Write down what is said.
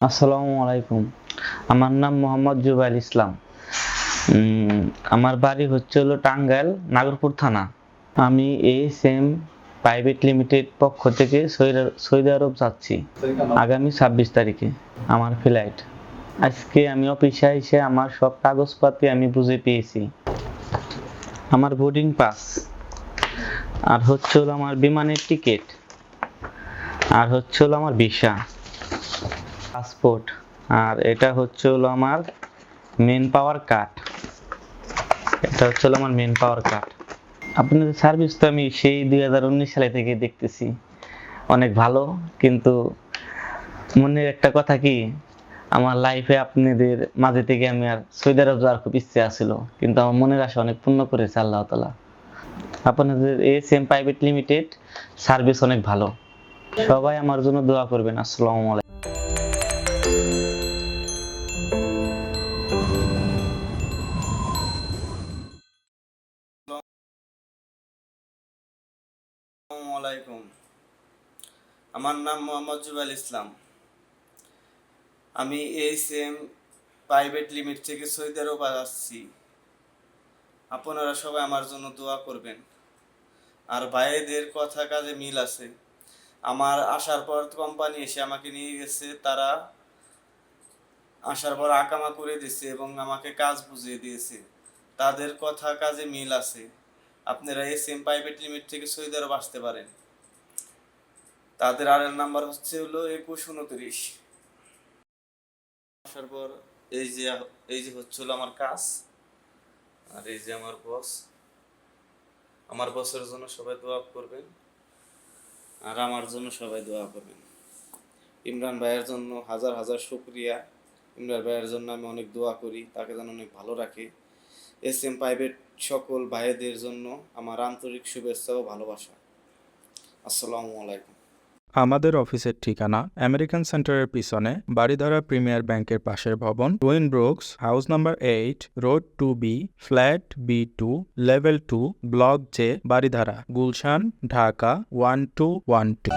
আসসালামু আলাইকুম। আমার নাম মোহাম্মদ জুবাইর ইসলাম। উম, আমার বাড়ি হলো টাঙ্গাইল নাগরপুর থানা। আমি এএসএম প্রাইভেট লিমিটেড পক্ষ থেকে সৌদি আরব যাচ্ছি আগামী 26 তারিখে আমার ফ্লাইট। আজকে আমি অফিসে এসে আমার সব কাগজপাতি আমি বুঝে পেয়েছি। আমার বোর্ডিং পাস, আর হলো আমার বিমানের টিকিট, আর হলো আমার ভিসা, পাসপোর্ট, আর এটা হলো আমার মেন পাওয়ার কার্ড। এটা হলো আমার মেন পাওয়ার কার্ড। আপনাদের সার্ভিস তো আমি সেই 2019 সালে থেকে দেখতেছি, অনেক ভালো। কিন্তু মনের একটা কথা কি, আমার লাইফে আপনাদের মাঝে থেকে আমি আর সৌদি আরব যাওয়ার খুব ইচ্ছে আছিল, কিন্তু আমার মনের আশা অনেক পূর্ণ করেছে আল্লাহ তাআলা। আপনাদের এসএম প্রাইভেট লিমিটেড সার্ভিস অনেক ভালো। সবাই আমার জন্য দোয়া করবেন। আসসালামু আলাইকুম। আসসালামু আলাইকুম। আমার নাম মোহাম্মদ জুবাইর ইসলাম। আমি এইচএম প্রাইভেট লিমিট থেকে সৌদি আরব আসছি। আপনারা সবাই আমার জন্য দোয়া করবেন। আর ভাইদের কথা কাজে মিল আছে। আমার আসার পর কোম্পানি এসে আমাকে নিয়ে গেছে, তারা আসার পর আকামা করে দিয়েছে এবং আমাকে কাজ বুঝিয়ে দিয়েছে। তাদের কথা কাজে মিল আছে। আপনারা এইচএম প্রাইভেট লিমিট থেকে সৌদি আরব আসতে পারেন। তাদের নাম্বার হলো 2129। আসার পর এই যে হচ্ছিল আমার কাজ, আর এই যে আমার বস। আমার বসের জন্য সবাই দোয়া করবেন, আর আমার জন্য সবাই দোয়া করবেন। ইমরান ভাইয়ের জন্য হাজার হাজার শুকরিয়া। ইমরান ভাইয়ের জন্য আমি অনেক দোয়া করি, তাকে যেন অনেক ভালো রাখে। এসএম প্রাইভেট সকল ভাইদের জন্য আমার আন্তরিক শুভেচ্ছা ও ভালোবাসা। আসসালামু আলাইকুম। আমাদের অফিসের ঠিকানা আমেরিকান সেন্টারের পিছনে, বারিধারা প্রিমিয়ার ব্যাংকের পাশের ভবন, twin Brooks, house number 8, road 2B, flat B2, level 2, block J, Baridhara, Gulshan, Dhaka 1212।